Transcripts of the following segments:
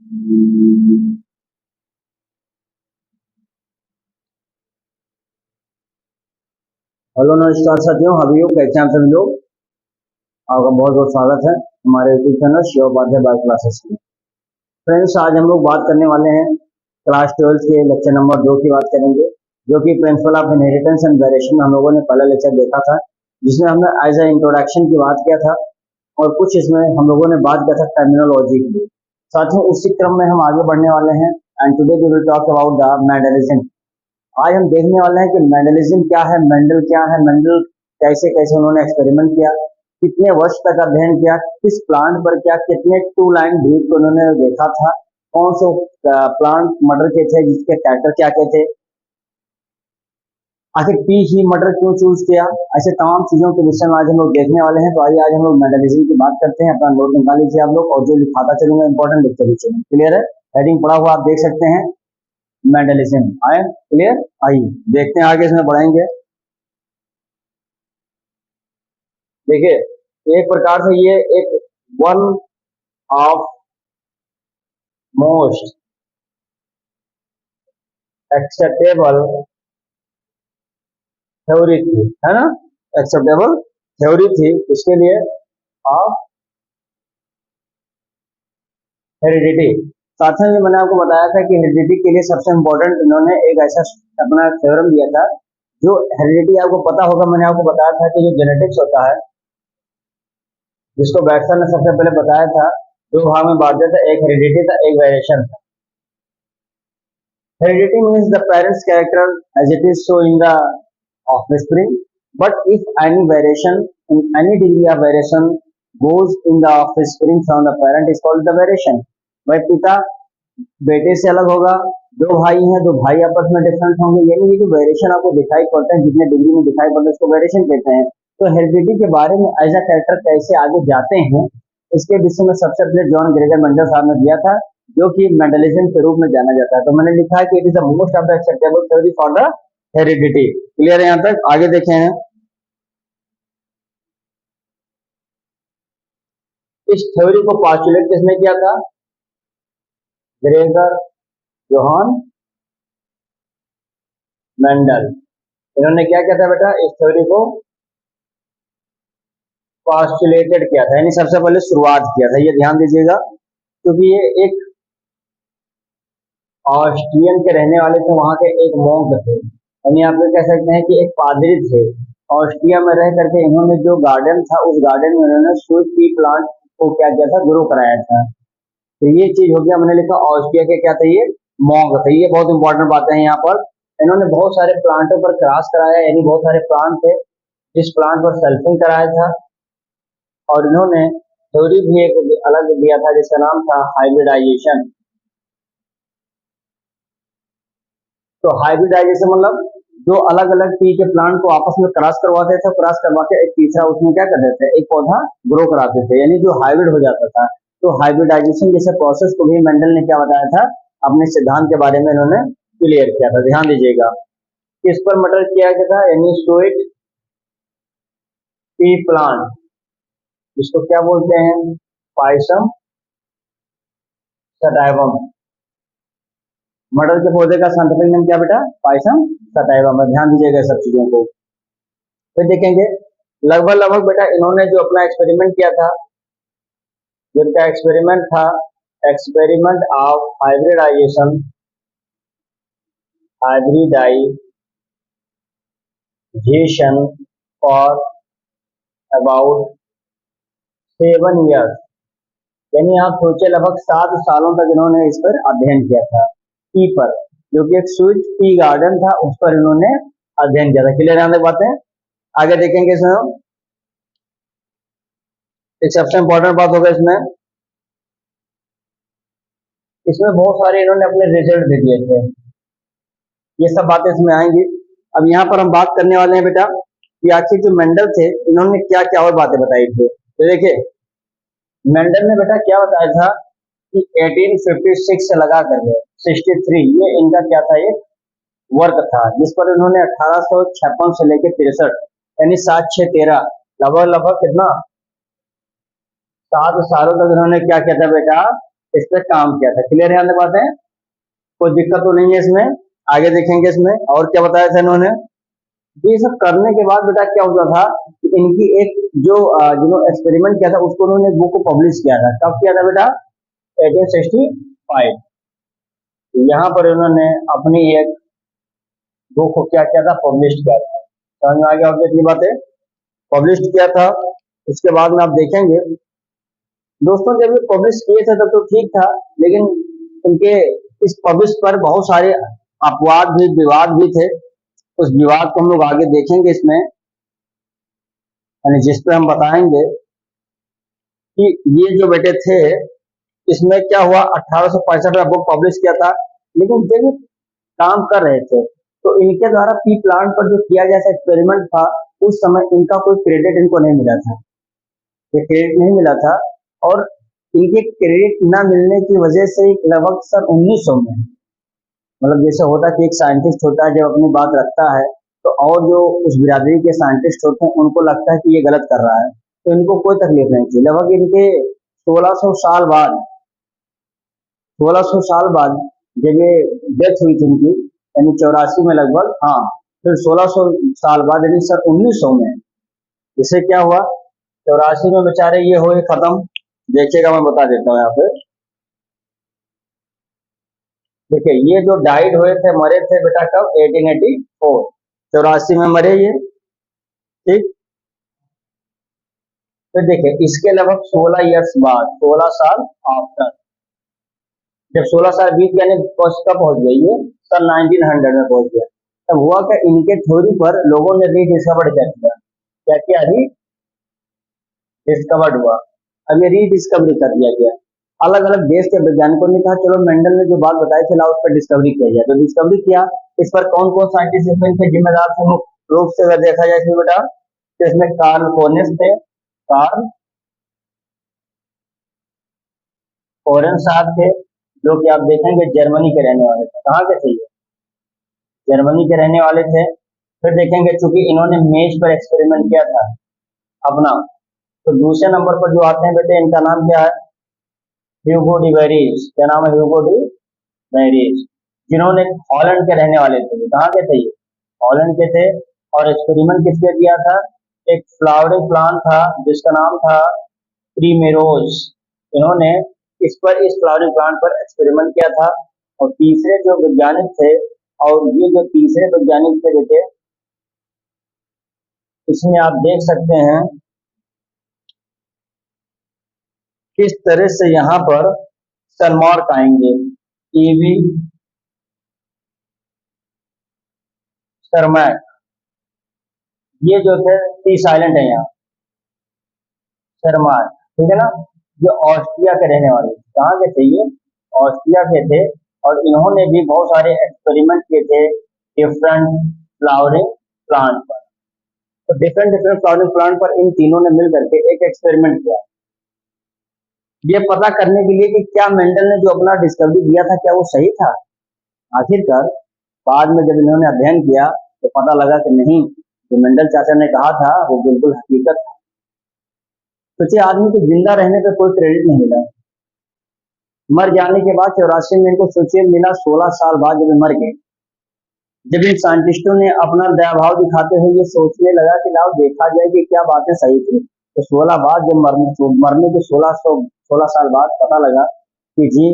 Hello नमस्कार साथियों, how कैसे हैं आप सभी लोग। आपका बहुत बहुत स्वागत है हमारे YouTube channel Shiv Upadhyay bio classes में। फ्रेंड्स, आज हम लोग बात करने वाले हैं क्लास 12 के लेक्चर नंबर 2 की बात करेंगे, जो कि principle of inheritance and variation हम लोगों ने पहला लेक्चर देखा था, जिसमें हमने एज ए इंट्रोडक्शन की बात किया था और कुछ इसमें हम लोगों ने बात किया था टर्मिनोलॉजी की। साथियों, उसी क्रम में हम आगे बढ़ने वाले हैं and today we will talk about the Mendelism. आज हम देखने वाले हैं कि मेंडलिज्म क्या है, मेंडल क्या है, मेंडल कैसे कैसे उन्होंने एक्सपेरिमेंट किया, कितने वर्ष तक अध्ययन किया, किस प्लांट पर क्या, कितने टू लाइन ब्रीड को उन्होंने देखा था, कौन से प्लांट मटर के थे जिसके कैरेक्टर क्या क्या थे, आखिर पी ही मटर क्यों चूज किया, ऐसे तमाम चीजों के विषय में आज हम लोग देखने वाले हैं। तो आइए आज हम लोग मेंडलिज्म की बात करते हैं। अपना नोट निकाल लीजिए आप लोग, और जो लिखाता चलूंगा इंपॉर्टेंट लिखते भी चलूंगा। क्लियर है? हेडिंग पढ़ा हुआ आप देख सकते हैं, मेंडलिज्म। आए क्लियर? आइए देखते हैं आगे, इसमें बढ़ेंगे। देखिए, एक प्रकार से ये एक one of most acceptable theory थी, है ना, एक्सेप्टेबल थ्योरी थी उसके लिए ऑफ हेरिडिटी। साथ में मैंने आपको बताया था कि हेरिडिटी के लिए सबसे इंपॉर्टेंट इन्होंने एक ऐसा अपना थ्योरम दिया था जो हेरिडिटी आपको पता होगा। मैंने आपको बताया था कि जो जेनेटिक्स होता है, जिसको बैटसन ने सबसे पहले बताया था, दो भाग में बांट दिया था, एक हेरिडिटी था, एक वेरिएशन था। Heredity means the parent's character as it is so in the offspring, but if any variation, in any degree of variation goes in the offspring from the parent is called the variation। वह पिता बेटे से अलग होगा, दो भाई हैं, दो भाई आपस में डिफरेंट होंगे, यानी ये जो वेरिएशन आपको दिखाई पड़ता है, जितने डिग्री में दिखाई पड़ता है, उसको वेरिएशन कहते हैं। तो हेरिडिटी के बारे में एज अ कैरेक्टर कैसे आगे जाते हैं, इसके विषय में सबसे पहले जॉन ग्रेगर मेंडल साहब ने दिया था, जो कि मेंडलिज्म के रूप में जाना जाता है। तो मैंने लिखा है कि it is the most of the acceptable theory for the heredity. Clear है यहाँ तक? आगे देखें हैं, इस थ्योरी को पॉस्टुलेट किसने किया था? Gregor Johan Mendel. इन्होंने क्या किया था बेटा? इस थ्योरी को पॉस्टुलेटेड किया था, यानी सबसे पहले शुरुआत किया था। ये ध्यान दीजिएगा, क्योंकि ये एक ऑस्ट्रियन के रहने वाले थे, वहां के एक मोंक थे, यानी आप लोग कह सकते हैं कि एक पादरी थे। ऑस्ट्रिया में रह करके इन्होंने जो गार्डन था, उस गार्डन में इन्होंने स्वीट पी प्लांट को क्या किया था? ग्रो कराया था। तो ये चीज हो गया, मैंने लिखा ऑस्ट्रिया के क्या थे? ये मोंक थे। ये बहुत इंपॉर्टेंट बातें हैं यहाँ पर। इन्होंने बहुत सारे प्लांटों पर क्रॉस कराया, यानी बहुत सारे प्लांट थे जिस प्लांट पर सेल्फिंग कराया था, और इन्होंने थ्योरी भी एक अलग दिया था जिसका नाम था हाइब्रिडाइजेशन। तो हाइब्रिडाइजेशन मतलब जो अलग अलग पी के प्लांट को आपस में क्रॉस करवाते थे, क्रॉस करवा के एक तीसरा उसमें क्या करते थे? एक पौधा ग्रो कराते थे, यानी जो हाइब्रिड हो जाता था। तो हाइब्रिडाइजेशन जैसे प्रोसेस को भी मेंडल ने क्या बताया था? अपने सिद्धांत के बारे में इन्होंने क्लियर किया था। ध्यान दीजिएगा, किस पर मटर किया गया था? यानी स्वीट पी प्लांट, जिसको क्या बोलते हैं? Pisum sativum. मटर के पौधे का साइंटिफिक नेम क्या बेटा? Pisum sativum. ध्यान दीजिएगा सब चीजों को। फिर देखेंगे लगभग लगभग बेटा इन्होंने जो अपना एक्सपेरिमेंट किया था, जो इनका एक्सपेरिमेंट था, experiment of hybridization, hybridization for about 7 years, यानी आप सोचे लगभग 7 सालों तक इन्होंने इस पर अध्ययन किया था। पी पर, जो कि एक स्वीट पी गार्डन था, उस पर इन्होंने अध्ययन किया था। क्लियर है बातें? आगे देखेंगे इसमें एक सबसे इंपॉर्टेंट बात होगा इसमें बहुत सारे इन्होंने अपने रिजल्ट भी दिए थे, ये सब बातें इसमें आएंगी। अब यहाँ पर हम बात करने वाले हैं बेटा कि आखिर जो मेंडल थे इन्होंने क्या क्या और बातें बताई थी। तो देखिए, मेंडल ने बेटा क्या बताया था कि 1856 से लगा करके 63 ये इनका क्या था? ये वर्क था, जिस पर इन्होंने 1856 से लेकर 63 यानी 7 6 13 लगभग लगभग कितना 7 सालों तक इन्होंने क्या किया था बेटा? इस पर काम किया था। क्लियर है बात है, कोई दिक्कत तो नहीं है इसमें। आगे देखेंगे इसमें और क्या बताया था इन्होंने। ये सब करने के बाद बेटा क्या होता था कि इनकी एक जो जिन्होंने एक्सपेरिमेंट किया था उसको उन्होंने बुक को पब्लिश किया था। कब किया था बेटा? 1865। यहाँ पर इन्होंने अपनी एक बुक को क्या किया था? पब्लिश किया था। समझ में आ गया आपको इतनी बातें? पब्लिश किया था। उसके बाद में आप देखेंगे दोस्तों, जब ये पब्लिश किए थे तब तो ठीक था, लेकिन इनके इस पब्लिश पर बहुत सारे अपवाद भी, विवाद भी थे। उस विवाद को हम लोग आगे देखेंगे इसमें, यानी जिस पे हम बताएंगे कि ये जो बेटे थे इसमें क्या हुआ। 1865 में बुक पब्लिश किया था, लेकिन जब ये काम कर रहे थे तो इनके द्वारा पी प्लांट पर जो किया गया था एक्सपेरिमेंट था, उस समय इनका कोई क्रेडिट इनको नहीं मिला था। ये क्रेडिट नहीं मिला था, और इनके क्रेडिट न मिलने की वजह से लगभग सन 1900 में, मतलब जैसे होता कि एक साइंटिस्ट होता है जब अपनी बात रखता है तो और जो उस बिरादरी के साइंटिस्ट होते हैं उनको लगता है कि ये गलत कर रहा है, तो इनको कोई तकलीफ नहीं थी। लगभग इनके 1600 साल बाद, 1600 साल बाद जब ये डेथ हुई थी इनकी, यानी 84 में लगभग, हाँ, फिर 1600 साल बाद यानी सन 1900 में इसे क्या हुआ, 84 में बेचारे ये हुए खत्म। देखिएगा मैं बता देता हूँ यहाँ पे। देखिए ये जो डाइड हुए थे, मरे थे बेटा कब? 1884, 84 में मरे ये। ठीक, तो देखिए इसके लगभग 16 ईयर्स बाद, 16 साल आफ्टर, जब 16 साल बीत गए, कब पहुंच गई ये? सन 1900 में पहुंच गया। तब हुआ क्या, इनके थ्योरी पर लोगों ने रीडिस्कवर कर दिया। क्या किया? रीडिस्कवर्ड हुआ। अब ये रीडिस्कवरी कर दिया गया। अलग अलग देश के वैज्ञानिकों ने कहा चलो मेंडल ने जो बात बताई थी लाओ उस पर डिस्कवरी किया जाए, तो डिस्कवरी किया। इस पर कौन कौन साइंटिस्ट इसमें जिम्मेदार थे मुख्य रूप से अगर देखा जाए तो बेटा, तो इसमें कार्ल कोनिस थे, कार्ल कोरेन साहब थे, जो कि आप देखेंगे जर्मनी के रहने वाले थे। कहाँ के थे ये? जर्मनी के रहने वाले थे। फिर देखेंगे चूंकि इन्होंने मेज पर एक्सपेरिमेंट किया था अपना, तो दूसरे नंबर पर जो आते हैं बेटे इनका नाम क्या है? Hugo de Vries. क्या नाम है? ह्यूगो डी वेरिज, जिन्होंने हॉलैंड के रहने वाले थे। कहाँ के थे ये? हॉलैंड के थे। और एक्सपेरिमेंट किस पे किया था? एक फ्लावरिंग प्लांट था जिसका नाम था प्रीमेरोज। इन्होंने इस फ्लावरिंग प्लांट पर एक्सपेरिमेंट किया था। और तीसरे जो वैज्ञानिक थे, और ये जो तीसरे वैज्ञानिक थे बेटे, इसमें आप देख सकते हैं किस तरह से यहाँ पर सनमार्क आएंगे। ईवी सरमैक, ये जो थे टी साइलेंट है यहाँ, सरमार्क, ठीक है ना। ये ऑस्ट्रिया के रहने वाले थे। कहाँ के थे ये? ऑस्ट्रिया के थे। और इन्होंने भी बहुत सारे एक्सपेरिमेंट किए थे डिफरेंट फ्लावरिंग प्लांट पर। तो डिफरेंट डिफरेंट फ्लावरिंग प्लांट पर इन तीनों ने मिलकर के एक एक्सपेरिमेंट किया, ये पता करने के लिए कि क्या मेंडल ने जो अपना डिस्कवरी दिया था क्या वो सही था। आखिरकार बाद में जब इन्होंने अध्ययन किया तो पता लगा कि नहीं, जो मेंडल चाचा ने कहा था वो बिल्कुल हकीकत था। सोचिए आदमी के जिंदा रहने पे कोई क्रेडिट नहीं मिला, मर जाने के बाद 84 में इनको सोचिए मिला 16 साल बाद जब मर गए। जब इन साइंटिस्टों ने अपना दया भाव दिखाते हुए ये सोचने लगा कि लाओ देखा जाए कि क्या बातें सही थी, तो 16 बाद जब मरने के 16 साल बाद पता लगा कि जी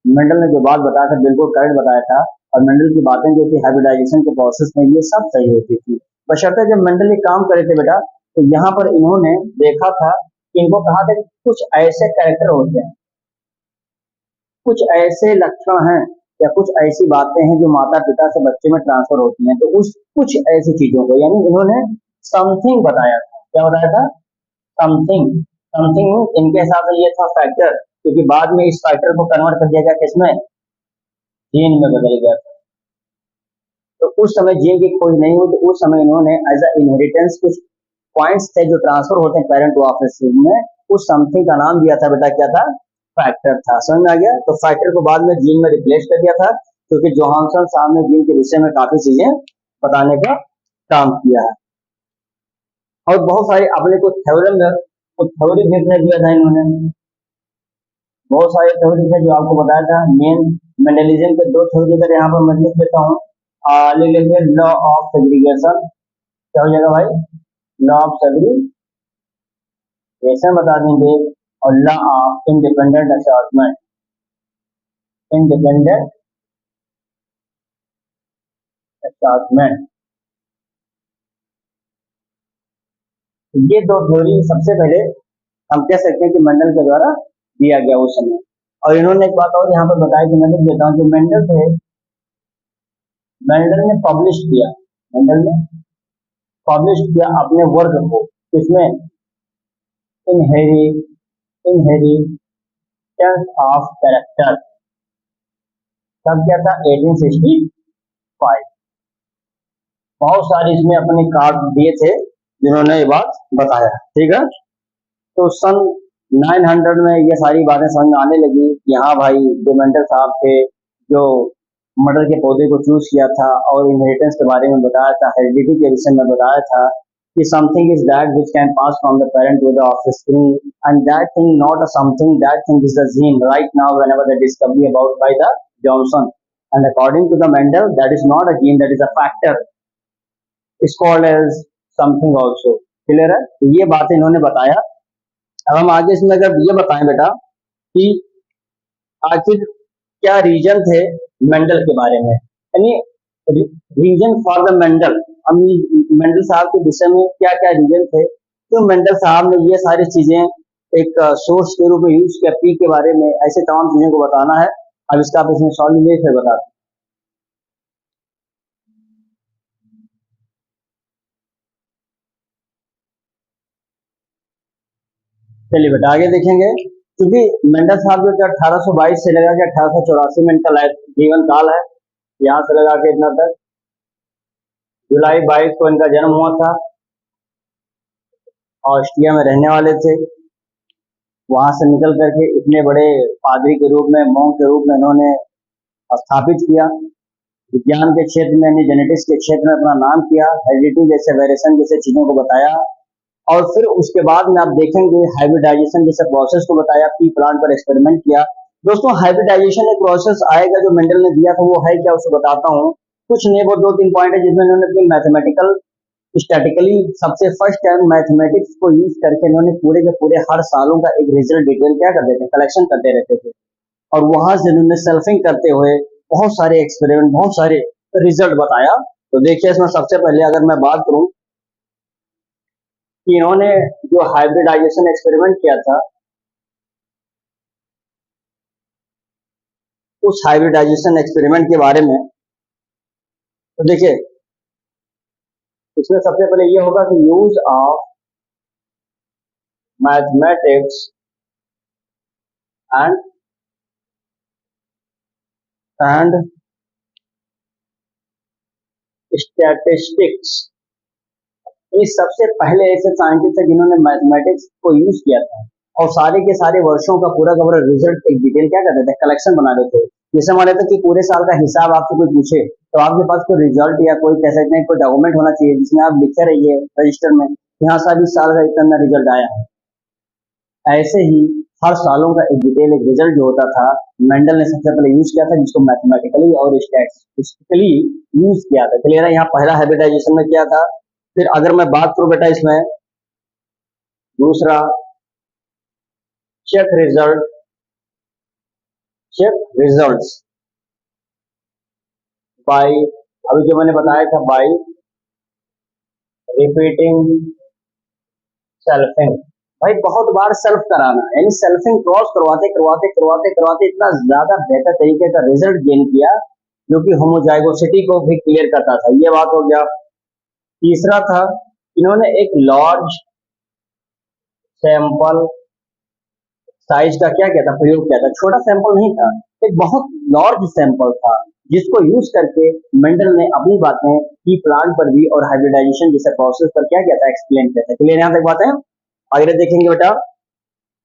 मेंडल ने जो बात बताया था बिल्कुल करेक्ट बताया था। और मेंडल की बातें जो थी हाइब्रिडाइजेशन के प्रोसेस में ये सब सही होती थी। बशर्ते जब मेंडल ये काम करे थे बेटा, तो यहाँ पर इन्होंने देखा था कि इनको कहा था कि कुछ ऐसे कैरेक्टर होते हैं, कुछ ऐसे लक्षण हैं या कुछ ऐसी बातें हैं जो माता पिता से बच्चे में ट्रांसफर होती हैं। तो उस कुछ ऐसी चीजों को, यानी इन्होंने समथिंग बताया था। क्या बताया था? समथिंग। समथिंग इनके हिसाब से ये था फैक्टर, क्योंकि बाद में इस फैक्टर को कन्वर्ट कर दिया गया किसमें? जीन में बदल गया था। तो उस समय जीन की खोज नहीं हुई, तो उस समय इन्होंने एज अ इनहेरिटेंस कुछ पॉइंट्स थे जो ट्रांसफर होते हैं पेरेंट टू ऑफस्प्रिंग में, उस समथिंग का नाम दिया था बेटा, क्या था? फैक्टर था। समझ में आ गया? तो फैक्टर को बाद में जीन में रिप्लेस कर दिया था, क्योंकि जोहानसन साहब ने जीन के विषय में काफी चीजें बताने का काम किया है। और बहुत सारे अपने को थ्योरम में, थ्योरी देखने दिया था इन्होंने। बहुत सारे थ्योरी थे जो आपको बताया था। मेन मेंडलिज्म के दो थ्योरी अगर यहाँ पर मैं लिख देता हूँ, लिख लेंगे लॉ ऑफ सेग्रीगेशन। क्या हो जाएगा भाई? लॉ ऑफ सेग्रीगेशन बता देंगे, और law of independent assortment, independent assortment. ये दो थ्योरी सबसे पहले हम कह सकते हैं कि मेंडल के द्वारा दिया गया उस समय। और इन्होंने एक बात और यहाँ पर बताई कि मैं लिख देता हूँ, जो मेंडल थे, मेंडल ने पब्लिश किया, मेंडल ने पब्लिश किया अपने वर्क को, इसमें इनहेरिटेंस ऑफ कैरेक्टर, तब क्या था 1865। बहुत सारे इसमें अपने कार्ड दिए थे जिन्होंने ये बात बताया, ठीक है। तो सन 900 में ये सारी बातें समझ में आने लगी कि हाँ भाई, जो मेंडल साहब थे, जो मटर के पौधे को चूज किया था और इनहेरिटेंस के बारे में बताया था, हेरिडिटी के विषय में बताया था कि something is that which can pass from the parent to the offspring, and that thing not a something, that thing is the gene right now whenever the discovery about by the Johnson, and according to the Mendel that is not a gene, that is a factor, is called as something also. Clear है? तो ये बातें इन्होंने बताया। अब हम आगे इसमें अगर ये बताएं बेटा कि आखिर क्या रीजन थे मेंडल के बारे में, यानी रीजन फॉर द मेंडल, हम मेंडल साहब के विषय में क्या क्या रीजन थे, क्यों मेंडल साहब ने ये सारी चीजें एक सोर्स के रूप में यूज किया पी के बारे में, ऐसे तमाम चीजों को बताना है। अब इसका आप इसमें सॉल्व ले फिर बताते हैं। चलिए बेटा आगे देखेंगे। क्योंकि मेंडल साहब जो 1822 से लगा के 1884 में इनका लाइफ जीवन काल है, यहाँ से लगा के इतना तक जुलाई 22 को इनका जन्म हुआ था। ऑस्ट्रिया में रहने वाले थे, वहां से निकल करके इतने बड़े पादरी के रूप में, मॉन्क के रूप में इन्होंने स्थापित किया। विज्ञान के क्षेत्र में यानी जेनेटिक्स के क्षेत्र में अपना नाम किया, हेरिडिटी जैसे वेरिएशन जैसे चीजों को बताया। और फिर उसके बाद में आप देखेंगे हाइब्रिडाइजेशन जैसे प्रोसेस को बताया, पी प्लांट पर एक्सपेरिमेंट किया। दोस्तों हाइब्रिडाइजेशन एक प्रोसेस आएगा जो मेंडल ने दिया था, वो है क्या उसे बताता हूँ। कुछ नहीं, वो दो तीन पॉइंट है जिसमें इन्होंने अपनी मैथमेटिकल स्टैटिकली सबसे फर्स्ट टाइम मैथमेटिक्स को यूज करके इन्होंने पूरे के पूरे हर सालों का एक रिजल्ट डिटेल क्या करते थे, कलेक्शन करते रहते थे। और वहां से इन्होंने सेल्फिंग करते हुए बहुत सारे एक्सपेरिमेंट, बहुत सारे रिजल्ट बताया। तो देखिए इसमें सबसे पहले अगर मैं बात करूं कि इन्होंने जो हाइब्रिडाइजेशन एक्सपेरिमेंट किया था, उस हाइब्रिडाइजेशन एक्सपेरिमेंट के बारे में तो देखिए इसमें सबसे पहले ये होगा कि use of mathematics and and statistics. इस सबसे पहले ऐसे साइंटिस्ट है जिन्होंने मैथमेटिक्स को यूज किया था और सारे के सारे वर्षों का पूरा रिजल्ट एक डिटेल क्या करते थे, कलेक्शन बना देते थे। जैसे मान लेते कि पूरे साल का हिसाब आपसे कोई पूछे तो आपके पास कोई रिजल्ट या कोई कह सकते हैं कोई डॉक्यूमेंट होना चाहिए जिसमें आप लिखे रहिए रजिस्टर में, यहाँ साल इस साल का इतना रिजल्ट आया है। ऐसे ही हर सालों का एक डिटेल, एक रिजल्ट जो होता था, मेंडल ने सबसे पहले यूज किया था, जिसको मैथमेटिकली और स्टैटिस्टिकली यूज किया था। क्लियर है? यहाँ पहला हाइब्रिडाइजेशन में किया था। फिर अगर मैं बात करूं बेटा इसमें दूसरा, check result, check results by, अभी जो मैंने बताया था, बाय रिपीटिंग सेल्फिंग। भाई बहुत बार सेल्फ कराना, यानी सेल्फिंग क्रॉस करवाते करवाते करवाते करवाते इतना ज्यादा बेहतर तरीके का रिजल्ट गेन किया जो कि होमोजाइगोसिटी को भी क्लियर करता था। ये बात हो गया। तीसरा था, इन्होंने एक लार्ज सैंपल साइज का क्या किया था, प्रयोग किया था। छोटा सैंपल नहीं था, एक बहुत लार्ज सैंपल था जिसको यूज करके मेंडल ने अपनी बातें की प्लांट पर भी और हाइब्रिडाइजेशन जैसे प्रोसेस पर क्या किया था, एक्सप्लेन किया था। क्लियर यहाँ तक बात है? आगे देखेंगे बेटा।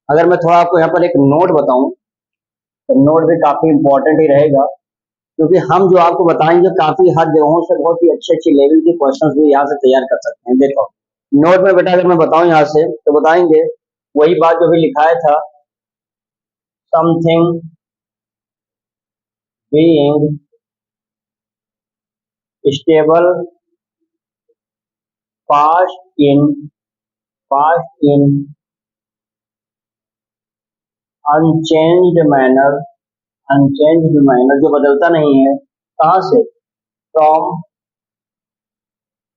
अगर मैं थोड़ा आपको यहाँ पर एक नोट बताऊं तो नोट भी काफी इंपॉर्टेंट ही रहेगा, क्योंकि हम जो आपको बताएंगे काफी हर जगहों से बहुत ही अच्छे अच्छे लेवल के क्वेश्चंस भी यहाँ से तैयार कर सकते हैं। देखो नोट में बेटा अगर मैं बताऊं यहाँ से तो बताएंगे वही बात जो भी लिखाया था, समथिंग बीइंग स्टेबल पास्ट इन अनचेंज्ड मैनर जो बदलता नहीं है, कहाँ से, from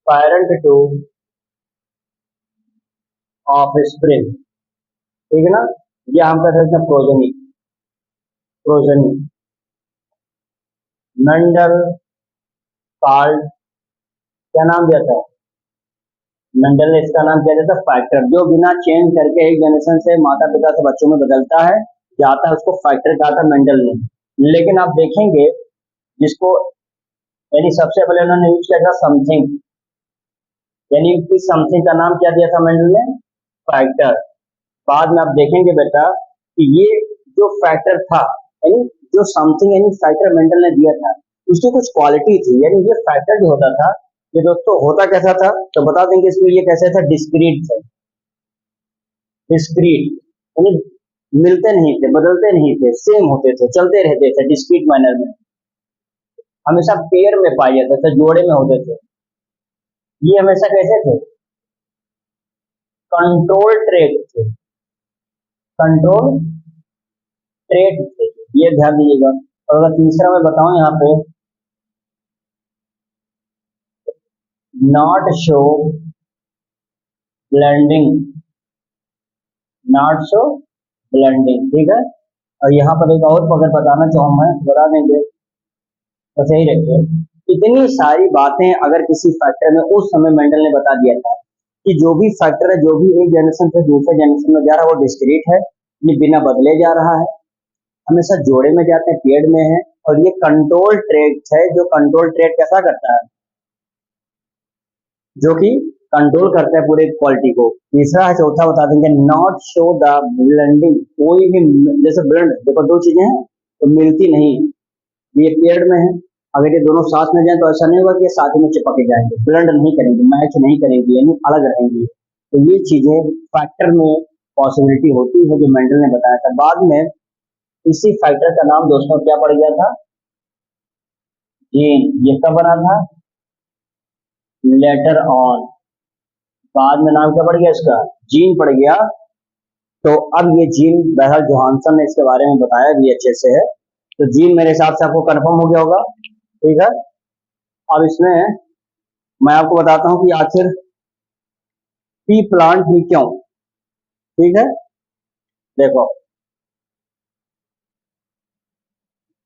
parent two of spring, ठीक है ना। ये हम कह सकते हैं प्रोजनी। प्रोजनी मेंडल कार्ल क्या नाम दिया था, मेंडल ने इसका नाम क्या दिया था, फैक्टर। जो बिना चेंज करके एक जनरेशन से माता पिता से बच्चों में बदलता है जाता है, उसको फैक्टर कहा था मेंडल ने। लेकिन आप देखेंगे जिसको, यानी सबसे पहले उन्होंने यूज किया था समथिंग, यानी कि समथिंग का नाम क्या दिया था मेंडल ने, फैक्टर। बाद में आप देखेंगे बेटा कि ये जो फैक्टर था, यानी जो समथिंग यानी फैक्टर मेंडल ने दिया था, उसकी कुछ क्वालिटी थी। यानी ये फैक्टर जो होता था, ये दोस्तों होता कैसा था, तो बता देंगे इसमें ये कैसे था, डिस्क्रीट थे। डिस्क्रीट यानी मिलते नहीं थे, बदलते नहीं थे, सेम होते थे, चलते रहते थे डिस्क्रीट मैनर में, हमेशा पेयर में पाए जाते थे, जोड़े में होते थे। ये हमेशा कैसे थे, कंट्रोल ट्रेट थे, कंट्रोल ट्रेट थे, ये ध्यान दीजिएगा। और अगर तीसरा मैं बताऊं यहाँ पे, not show blending, not show blending, ठीक है। और यहाँ पर एक और अगर बताना चाहूँ मैं, बता देंगे बस यही रखिए। इतनी सारी बातें अगर किसी फैक्टर में उस समय मेंडल ने बता दिया था कि जो भी फैक्टर है, जो भी एक जनरेशन से दूसरे जनरेशन में जा रहा है, वो डिस्क्रीट है, ये बिना बदले जा रहा है, हमेशा जोड़े में जाते हैं, पेड़ में है, और ये कंट्रोल ट्रेट है। जो कंट्रोल ट्रेट कैसा करता है, जो कि कंट्रोल करता है पूरे क्वालिटी को। तीसरा है, चौथा बता देंगे, नॉट शो द ब्लेंडिंग, कोई भी जैसे ब्लेंड, देखो दो चीजें हैं तो मिलती नहीं, ये पेड़ में है, अगर ये दोनों साथ में जाए तो ऐसा नहीं होगा कि ये साथ में चिपक जाएंगे, ब्लेंड नहीं करेंगे, मैच नहीं करेंगे, यानी अलग रहेंगे। तो ये चीजें फैक्टर में पॉसिबिलिटी होती है, जो मेंडल ने बताया था। बाद में इसी फैक्टर का नाम दोस्तों क्या पड़ गया था, जीन। ये कब बना था, लेटर ऑन, बाद में नाम क्या पड़ गया इसका, जीन पड़ गया। तो अब ये जीन, बहरहाल जोहानसन ने इसके बारे में बताया भी अच्छे से है, तो जीन मेरे हिसाब से आपको कंफर्म हो गया होगा, ठीक है। अब इसमें मैं आपको बताता हूं कि आखिर पी प्लांट ही क्यों, ठीक है। देखो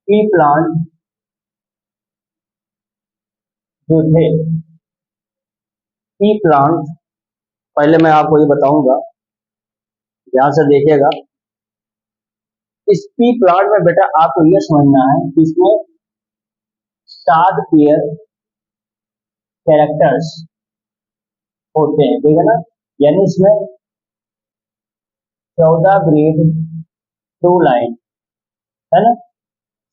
पी प्लांट जो थे, पी प्लांट, पहले मैं आपको ये बताऊंगा, ध्यान से देखिएगा। इस पी प्लांट में बेटा आपको ये समझना है कि इसमें 7 पेयर कैरेक्टर्स होते हैं, ठीक है ना। यानी इसमें 14 ग्रेड ट्रू लाइन, है ना,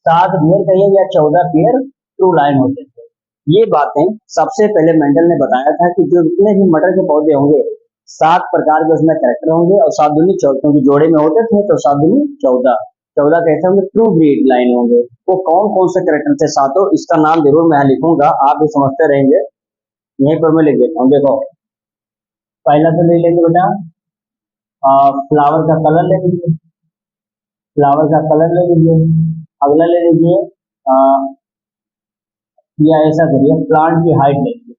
7 पेयर कहिए या 14 पेयर ट्रू लाइन होते थे। ये बातें सबसे पहले मेंडल ने बताया था कि जो जितने भी मटर के पौधे होंगे, 7 प्रकार के उसमें कैरेक्टर होंगे, और 7 दूनी 14, क्योंकि जोड़े में होते थे तो 7 दूनी 14, 14 कैसे होंगे, ट्रू ब्रीड लाइन होंगे। वो कौन कौन से कैरेक्टर थे सातों, इसका नाम जरूर मैं लिखूंगा, आप भी समझते रहेंगे, यहीं पर मैं लिख देता हूँ। देखो पहला तो ले लेंगे बेटा, फ्लावर का कलर ले लीजिए, फ्लावर का कलर ले लीजिए। अगला ले लीजिए, या ऐसा करिए, प्लांट की हाइट ले लीजिए,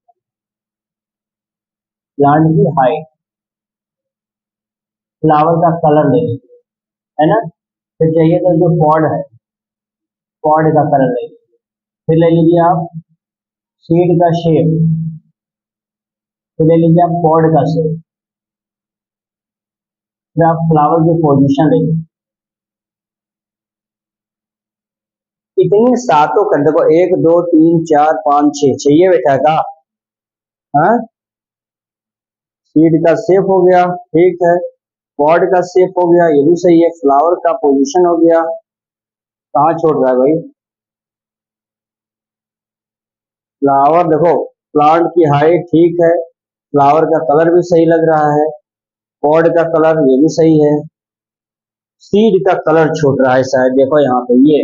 प्लांट की हाइट, फ्लावर का कलर ले लीजिए, है ना। फिर चाहिए तो जो पॉड है, पॉड का कलर ले लीजिए। फिर ले लीजिए आप सीड का शेप, फिर ले लीजिए आप पॉड का शेप, फिर आप फ्लावर की पोजीशन ले लीजिए। इतनी सातों कर, देखो 1 2 3 4 5 6 चाहिए बेटा का, हाँ, सीड का शेप हो गया, ठीक है, पॉड का शेप हो गया, ये भी सही है, फ्लावर का पोजीशन हो गया, कहाँ छोड़ रहा है भाई, फ्लावर देखो, प्लांट की हाइट ठीक है, फ्लावर का कलर भी सही लग रहा है, पॉड का कलर ये भी सही है, सीड का कलर छूट रहा है शायद, देखो यहाँ पे, ये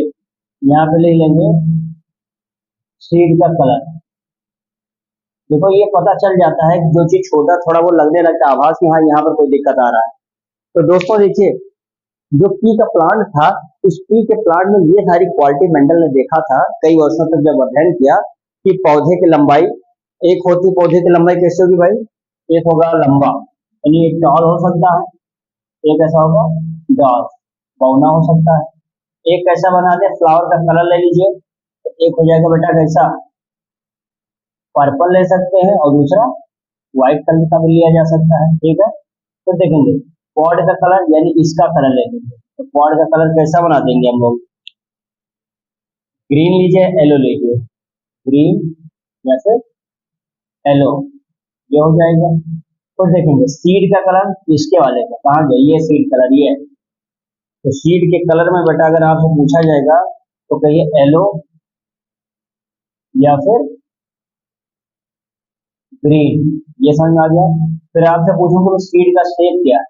यहाँ पे ले लेंगे सीड का कलर। देखो ये पता चल जाता है कि जो चीज छोटा थोड़ा वो लगने लगता है आभास कि हाँ यहाँ पर कोई दिक्कत आ रहा है। तो दोस्तों देखिए, जो पी का प्लांट था, उस पी के प्लांट में ये सारी क्वालिटी मेंडल ने देखा था कई वर्षों तक जब अध्ययन किया कि पौधे की लंबाई, एक होती पौधे की लंबाई कैसे होगी भाई, एक होगा लंबा यानी एक टॉल हो सकता है, एक ऐसा होगा डॉर्फ बौना हो सकता है। एक कैसा बना दे, फ्लावर का कलर ले लीजिए, तो एक हो जाएगा बेटा कैसा, पर्पल ले सकते हैं, और दूसरा व्हाइट कलर का भी लिया जा सकता है, ठीक है। तो देखेंगे पॉड का कलर यानी इसका कलर ले लेंगे, तो पॉड का कलर कैसा बना देंगे हम लोग, ग्रीन लीजिए, येलो लीजिए, ग्रीन या फिर येलो, ये हो जाएगा। तो देखेंगे सीड का कलर इसके वाले का कहाँ गया, ये सीड कलर ये है। तो सीड के कलर में बेटा अगर आपसे पूछा जाएगा तो कहिए येलो या फिर ग्रीन, ये समझ में आ गया। फिर आपसे पूछूंगा तो सीड का शेप क्या है,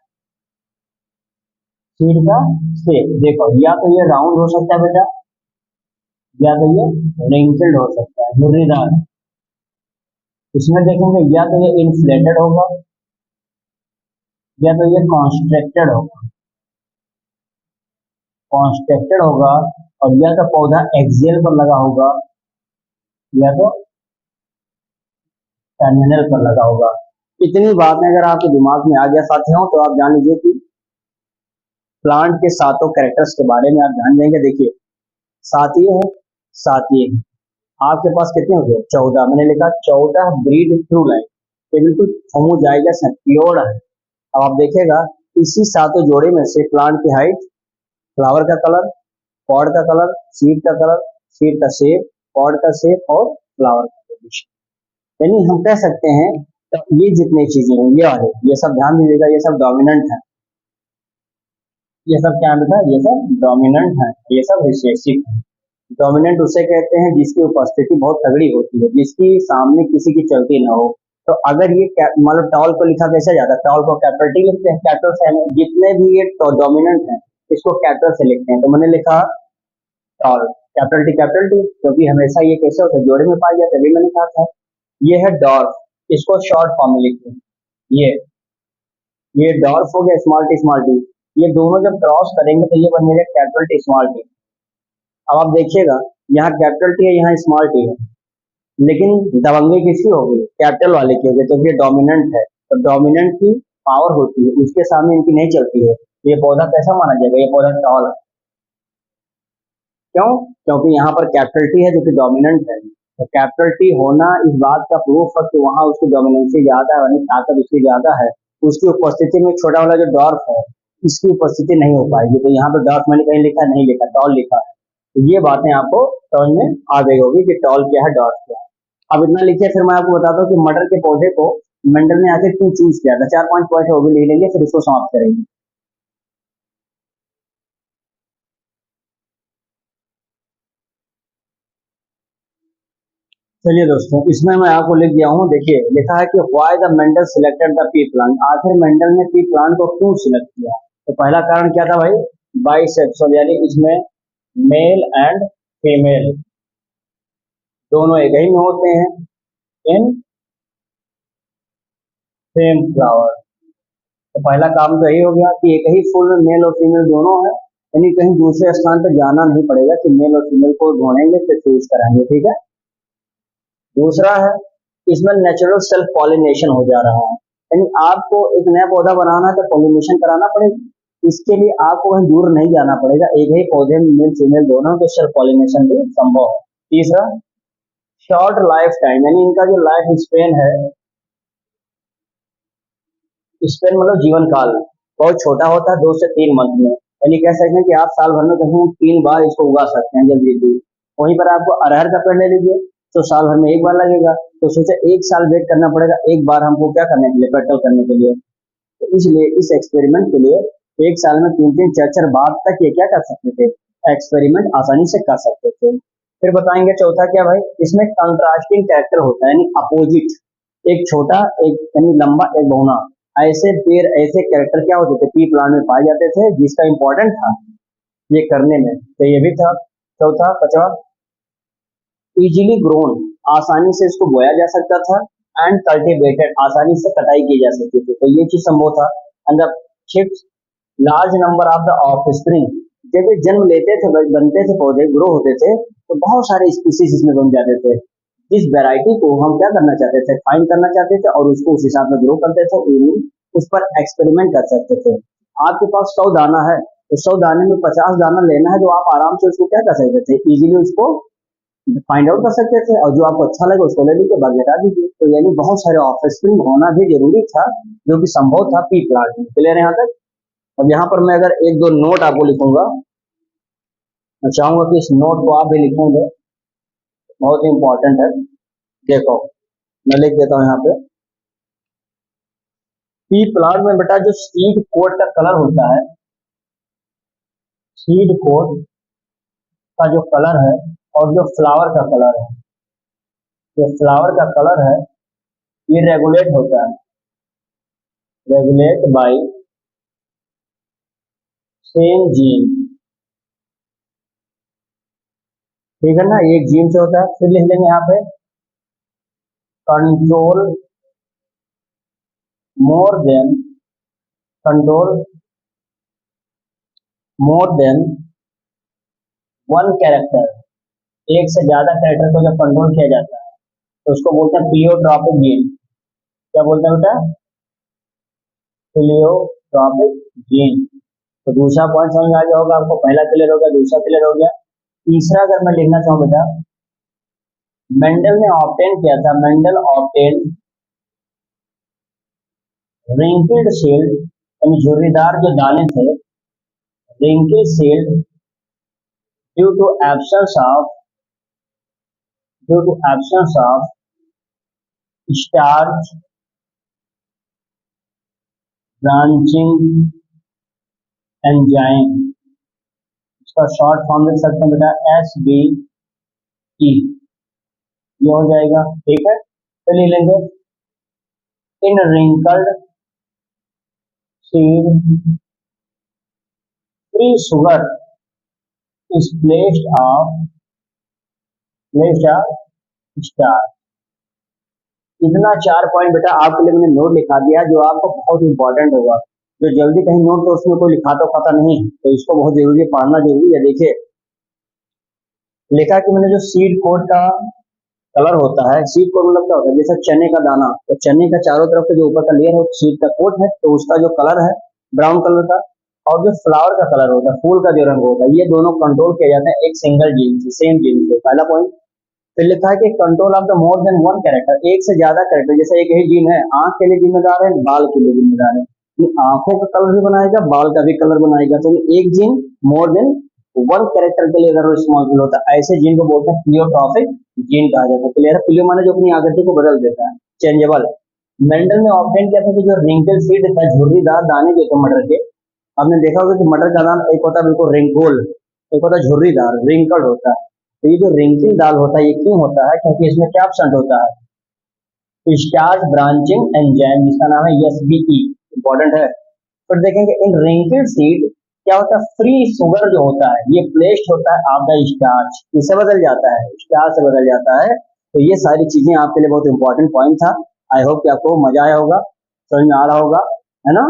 सीड का शेप देखो, या तो ये राउंड हो सकता है बेटा, या तो ये रिंकल्ड हो सकता है, झुर्रीदार। इसमें देखेंगे या तो ये इन्फ्लेटेड होगा या तो ये कॉन्स्ट्रक्टेड होगा, कॉन्स्ट्रक्टेड होगा, और या तो पौधा एक्सियल पर लगा होगा या तो टर्मिनल पर लगा होगा। इतनी बातें अगर आपके दिमाग में आ गया साथियों, तो आप जान लीजिए कि प्लांट के सातों कैरेक्टर्स के बारे में आप जान जाएंगे। देखिए सात ये है, सात ये है, आपके पास कितने हो गए, 14। मैंने लिखा 14 ब्रीड थ्रू लाइन, ये बिल्कुल होमोजाइगस है, प्योर है। अब आप देखिएगा इसी सातों जोड़े में से प्लांट की हाइट, फ्लावर का कलर, पॉड का कलर, सीड का कलर, सीड का शेप, पॉड का शेप और फ्लावर का पोजीशन, यानी हम कह सकते हैं तो ये जितनी चीजें हैं ये वाले, ये सब ध्यान दीजिएगा, ये सब डोमिनेंट है। ये सब क्या बेटा, ये सब डोमिनेंट है, ये सब रिसेसिव है। डोमिनेंट उसे कहते हैं जिसकी उपस्थिति बहुत तगड़ी होती है, जिसकी सामने किसी की चलती ना हो। तो अगर ये मतलब टॉल को लिखा कैसे जाता है, टॉल को कैपिटल टी लिखते हैं, कैपिटल से जितने भी ये डोमिनेंट है इसको कैपिटल से लिखते हैं। तो मैंने लिखा टॉल, कैपिटल टी, क्योंकि हमेशा ये कैसे होता है, जोड़े में पाया जाता है, तभी मैंने कहा था। ये है डॉर्फ, इसको शॉर्ट फॉर्म में लिखते हैं, ये डॉर्फ हो गया, स्मॉल टी, ये दोनों जब क्रॉस करेंगे तो ये बनेगा कैपिटल टी स्मॉल टी। अब आप देखिएगा यहाँ कैपिटल टी है, यहाँ स्मॉल टी है, लेकिन दबंगई किसकी होगी, कैपिटल वाले की होगी, क्योंकि ये डोमिनेंट है। तो डोमिनेंट की पावर होती है, उसके सामने इनकी नहीं चलती है। तो ये पौधा कैसा माना जाएगा, ये पौधा टॉल है। क्यों, क्योंकि यहाँ पर कैपिटल टी है जो कि डोमिनेंट है। तो कैपिटल टी होना इस बात का प्रूफ है कि वहां उसकी डोमिनेंसी ज्यादा है, यानी ताकत उसकी ज्यादा है। उसकी उपस्थिति में छोटा वाला जो डॉर्फ है इसकी उपस्थिति नहीं हो पाएगी। तो यहाँ पर डॉर्फ मैंने कहीं लिखा नहीं, लिखा टॉल लिखा है। तो ये बातें आपको समझ में आ गई होगी कि टॉल क्या है, डॉर्फ क्या है। अब इतना लिखिए, फिर मैं आपको बताता हूँ कि मटर के पौधे को मेंडल ने आखिर क्यों चूज किया था। 4-5 पॉइंट वो भी लिख लेंगे, फिर इसको समाप्त करेंगे। चलिए दोस्तों, इसमें मैं आपको लिख दिया हूँ, देखिए लिखा है कि why the Mendel selected the P plant, आखिर मेंडल ने पी प्लांट को क्यों सिलेक्ट किया। तो पहला कारण क्या था भाई, बाइसेक्सुअल, यानी इसमें मेल एंड फीमेल दोनों एक ही में होते हैं इन सेम फ्लावर। तो पहला काम तो यही हो गया कि एक ही फूल में मेल और फीमेल दोनों है, यानी कहीं दूसरे स्थान पर जाना नहीं पड़ेगा कि मेल और फीमेल को ढूंढेंगे फिर चूज कराएंगे, ठीक है। दूसरा है इसमें नेचुरल सेल्फ पॉलिनेशन हो जा रहा है, यानी आपको एक नया पौधा बनाना है तो पॉलिनेशन कराना पड़ेगा। इसके लिए आपको कहीं दूर नहीं जाना पड़ेगा, एक ही पौधे में मेल फीमेल दोनों के सेल्फ पॉलिनेशन भी संभव है। तीसरा शॉर्ट लाइफ टाइम, यानी इनका जो लाइफ स्पेन है, स्पेन मतलब जीवन काल बहुत छोटा होता है, 2 से 3 मंथ में, यानी कह सकते हैं कि आप साल भर में कहीं 3 बार इसको उगा सकते हैं जल्दी जल्दी। वहीं पर आपको अरहर का पेड़ ले लीजिए तो साल भर में 1 बार लगेगा, तो सोचे 1 साल वेट करना पड़ेगा एक बार हमको क्या करने के लिए, पेट्रोल करने के लिए। तो इसलिए इस एक्सपेरिमेंट के लिए 1 साल में 3-3, 4-4 बार तक ये क्या कर सकते थे, एक्सपेरिमेंट आसानी से कर सकते थे। फिर बताएंगे चौथा क्या भाई, इसमें कंट्रास्टिंग कैरेक्टर होता है, यानी अपोजिट, एक छोटा एक यानी लंबा एक बौना। ऐसे पेड़ ऐसे कैरेक्टर क्या होते थे पी प्लांट में पाए जाते थे जिसका इंपॉर्टेंट था ये करने में, तो ये भी था। चौथा पचवा, इजीली ग्रोन, आसानी से इसको बोया जा सकता था, एंड कल्टीवेटेड, आसानी से कटाई की जा सकती थी, तो ये चीज संभव था। And the fifth, large number of the offspring, जब ये जन्म लेते थे बनते थे पौधे ग्रो होते थे तो बहुत सारे स्पीसीज इसमें बन जाते थे। जिस वैरायटी को हम क्या करना चाहते थे फाइंड करना चाहते थे और उसको उस हिसाब में ग्रो करते थे, उस पर एक्सपेरिमेंट कर सकते थे। आपके पास 100 दाना है तो 100 दाने में 50 दाना लेना है, जो आप आराम से उसको क्या कर सकते थे इजीली उसको फाइंड आउट कर सकते थे, और जो आपको अच्छा लगे उसको ले लीजिए बाकी हटा दीजिए। तो यानी बहुत सारे ऑफस्प्रिंग होना भी जरूरी था जो कि संभव था पी प्लांट में। क्लियर है यहाँ तक? अब यहाँ पर मैं अगर एक दो नोट आपको लिखूंगा, मैं चाहूंगा कि इस नोट को आप भी लिखेंगे, बहुत ही इंपॉर्टेंट है। देखो मैं लिख देता हूँ यहाँ पे, पी प्लांट में बेटा जो सीड कोट का कलर होता है, सीड कोट का जो कलर है और जो फ्लावर का कलर है, जो फ्लावर का कलर है ये रेगुलेट होता है, रेगुलेट बाय सेम जीन। ठीक है ना, एक जीन से होता है। फिर लिख लेंगे यहाँ पे control more than, control more than one character, एक से ज्यादा कैरेक्टर को जब कंट्रोल किया जाता है तो उसको बोलते हैं प्लियोट्रॉपिक जीन। क्या बोलते हैं बेटा? Pleiotropic gene. तो दूसरा पॉइंट समझ में आ गया होगा आपको, पहला क्लियर हो गया, दूसरा क्लियर हो गया। तीसरा अगर मैं लिखना चाहूँ बेटा, मेंडल ने ऑब्टेन किया था, मेंडल ऑब्टेन रिंकल्ड शील्ड, यानी झुर्रीदार जो दाने थे, wrinkled shield due to absence of, due to absence of starch branching enzyme. इसका शॉर्ट फॉर्म लिख सकते हैं बेटा SBE, ये हो जाएगा। ठीक है, तो ले लेंगे in wrinkled seed free sugar is placed of, placed of star. इतना 4 पॉइंट बेटा आपके लिए मैंने नोट लिखा दिया जो आपको बहुत इंपॉर्टेंट होगा। जो जल्दी कहीं नोट तो उसमें कोई लिखा तो खाता नहीं, तो इसको बहुत जरूरी है, पढ़ना जरूरी है। देखिए लिखा कि मैंने जो सीड कोड का कलर होता है, सीड कोड मतलब क्या होता है, जैसे चने का दाना, तो चने का चारों तरफ का जो ऊपर का लेयर है सीड का कोट है, तो उसका जो कलर है ब्राउन कलर का, और जो फ्लावर का कलर होता है, फूल का जो रंग होता है, ये दोनों कंट्रोल किया जाता है एक सिंगल जीन से, सेम जीन से। पहला पॉइंट। फिर लिखा है कि control of the more than one character, एक से ज्यादा कैरेक्टर, जैसे एक ही जीन है, आंख के लिए जिम्मेदार है, बाल के लिए जिम्मेदार है, ये आंखों का कलर भी बनाएगा, बाल का भी कलर बनाएगा, तो एक gene more than one character के लिए अगर रिस्पॉन्सिबल होता है, ऐसे जीन को बोलते हैं प्लियोट्रॉपिक जीन कहा जाता है। क्लियर है? प्लियो माने जो अपनी आकृति को बदल देता है, चेंजेबल। मेंडल ने ऑब्टेन किया था कि जो रिंकल सीड था, झुर्रीदार दाने जो थे मटर के, आपने देखा होगा कि मटर का दाना एक होता है बिल्कुल रिंगोल, एक होता है झुर्रीदार रिंकल्ड होता है। तो ये जो रिंकिल दाल होता है ये क्यों होता है? क्योंकि इसमें क्या एब्सेंट होता है? स्टार्च ब्रांचिंग एंजाइम, जिसका नाम है SBE, इंपॉर्टेंट है। फिर देखेंगे इन रिंकिल सीड क्या होता है, फ्री सुगर जो होता है ये प्लेस्ड होता है ऑफ द स्टार्च, इससे बदल जाता है, स्टार्च से बदल जाता है। तो ये सारी चीजें आपके लिए बहुत इंपॉर्टेंट पॉइंट था। आई होप कि आपको मजा आया होगा, समझ में आ रहा होगा, है ना?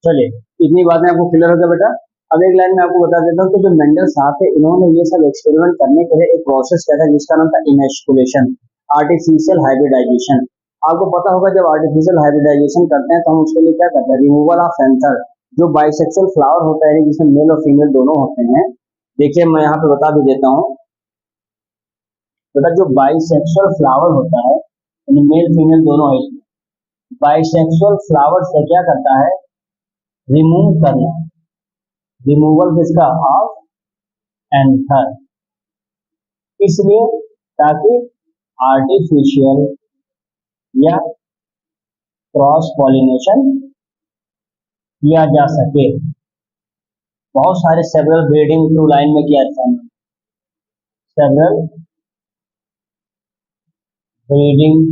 चलिए इतनी बातें आपको क्लियर हो गया बेटा। अब एक लाइन में आपको बता देता हूँ कि जो मेंडल साहब थे इन्होंने ये सब एक्सपेरिमेंट करने के लिए एक प्रोसेस किया था जिसका नाम था इमेस्कुलेशन, आर्टिफिशियल हाइब्रिडाइजेशन। आपको पता होगा जब आर्टिफिशियल हाइब्रिडाइजेशन करते हैं तो हम उसके लिए क्या करते हैं, रिमूवल ऑफ एंथर, जो बाइसेक्सुअल फ्लावर होता है जिसमें मेल और फीमेल दोनों होते हैं। देखिए मैं यहाँ पे बता भी देता हूँ बेटा, जो बाइसेक्सुअल फ्लावर होता है यानी मेल फीमेल दोनों है, बाइसेक्सुअल फ्लावर से क्या करता है, रिमूव करना, रिमूवल किसका, ऑफ एंथर, इसलिए ताकि आर्टिफिशियल या क्रॉस पॉलिनेशन किया जा सके। बहुत सारे सेवरल ब्रीडिंग थ्रू लाइन में किया जाता है, सेवरल ब्रीडिंग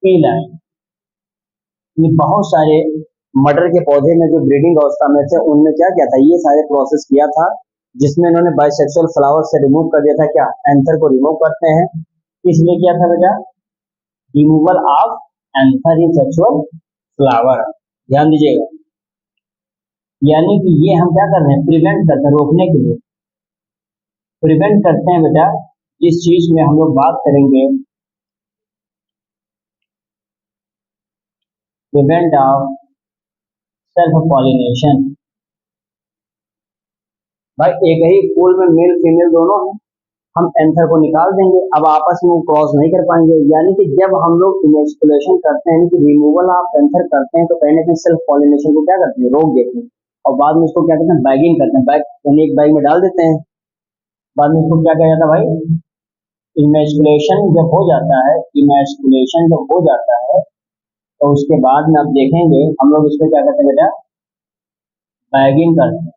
पीलाइन। ये बहुत सारे मटर के पौधे में जो ब्रीडिंग अवस्था में थे उनमें क्या किया था, ये सारे प्रोसेस किया था, जिसमें इन्होंने बाइसेक्सुअल फ्लावर से रिमूव कर दिया था। क्या, एंथर को रिमूव करते हैं, इसलिए किया था बेटा, removal of anther in sexual flower. ध्यान दीजिएगा, यानी कि ये हम क्या कर रहे हैं, प्रिवेंट करते हैं, रोकने के लिए प्रिवेंट करते हैं बेटा। जिस चीज में हम लोग बात करेंगे प्रिवेंट ऑफ सेल्फ पॉलिनेशन। भाई एक ही फूल में मेल फीमेल दोनों हैं, हम एंथर को निकाल देंगे, अब आपस में वो क्रॉस नहीं कर पाएंगे। यानी कि जब हम लोग इमेस्कुलेशन करते हैं, यानी कि रिमूवल ऑफ एंथर करते हैं, तो कहीं ना कहीं सेल्फ पॉलिनेशन को क्या करते हैं, रोक देते हैं। और बाद में इसको क्या कहते हैं, बैगिंग करते हैं। बैग यानी एक बैग में डाल देते हैं, बाद में इसको क्या कहा जाता है भाई, इमेस्कुलेशन जब हो जाता है, इमेस्कुलेशन जब हो जाता है तो उसके बाद में आप देखेंगे हम लोग इसको क्या कहते हैं बेटा, बैगिंग करते हैं।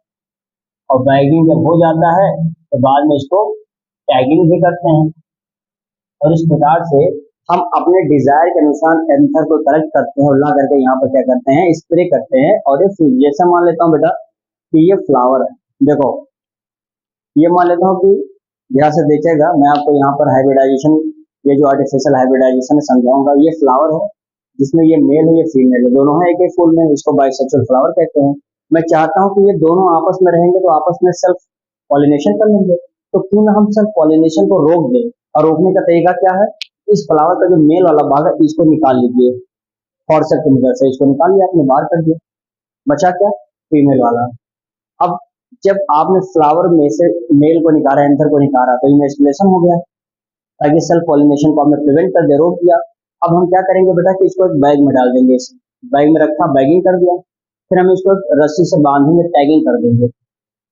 और बैगिंग जब हो जाता है तो बाद में इसको टैगिंग भी करते हैं। और इस प्रकार से हम अपने डिजायर के अनुसार एंथर को कलेक्ट करते हैं और ला करके यहाँ पर क्या करते हैं, स्प्रे करते हैं। और ये फूल, जैसा मान लेता हूँ बेटा कि ये फ्लावर है, देखो ये मान लेता हूँ कि ध्यान से देखिएगा, मैं आपको यहाँ पर हाइब्रिडाइजेशन, ये जो आर्टिफिशियल हाइब्रिडाइजेशन समझाऊंगा। ये फ्लावर है जिसमें ये मेल है ये फीमेल है, दोनों है एक ही फूल में, इसको बाइसेक्सुअल फ्लावर कहते हैं। मैं चाहता हूँ कि ये दोनों आपस में रहेंगे तो आपस में सेल्फ पॉलिनेशन कर लेंगे, तो क्यों ना हम सेल्फ पॉलिनेशन को रोक दें। और रोकने का तरीका क्या है, इस फ्लावर का जो मेल वाला भाग है इसको निकाल लीजिए, फॉर्सेप की मदद से इसको निकाल लिया, आपने बाहर कर दिया, बचा क्या, फीमेल वाला। अब जब आपने फ्लावर में से मेल को निकाला, एंथर को निकाला, तो इमेस्कुलेशन हो गया, ताकि सेल्फ पॉलिनेशन को हमने प्रिवेंट कर दिया, रोक दिया। अब हम क्या करेंगे बेटा कि इसको एक बैग में डाल देंगे, इसे बैग में रखा, बैगिंग कर दिया, फिर हम इसको रस्सी से बांधेंगे, टैगिंग कर देंगे।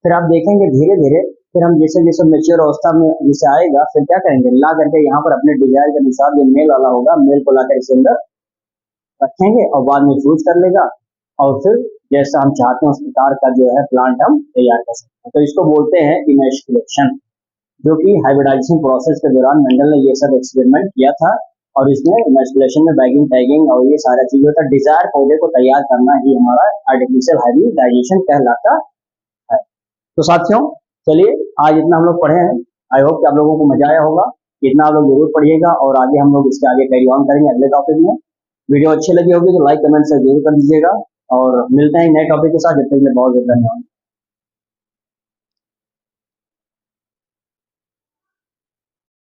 फिर आप देखेंगे धीरे धीरे, फिर हम जैसे जैसे मेच्योर अवस्था में जैसे आएगा, फिर क्या करेंगे, ला करके यहाँ पर अपने डिजायर के अनुसार जो मेल वाला होगा, मेल को लाकर इसके अंदर रखेंगे और बाद में फ्यूज कर लेगा, और फिर जैसा हम चाहते हैं उस प्रकार का जो है प्लांट हम तैयार कर सकते हैं। तो इसको बोलते हैं इमेस्कुलेशन, जो कि हाइब्रिडाइजेशन प्रोसेस के दौरान मेंडल ने ये सब एक्सपेरिमेंट किया था। और इसमें इमेस्कुलेशन में बैगिंग, टैगिंग और ये सारा चीज होता है। डिजायर पौधे को तैयार करना ही हमारा आर्टिफिशियल हाइब्रिडाइजेशन कहलाता है। तो साथियों, चलिए आज इतना हम लोग पढ़े हैं, आई होप कि आप लोगों को मजा आया होगा। इतना आप लोग जरूर पढ़िएगा और आगे हम लोग इसके आगे कैरी ऑन करेंगे अगले टॉपिक में। वीडियो अच्छी लगी होगी तो लाइक कमेंट से जरूर कर दीजिएगा और मिलते हैं नए टॉपिक के साथ। जब तक के लिए बहुत बहुत धन्यवाद।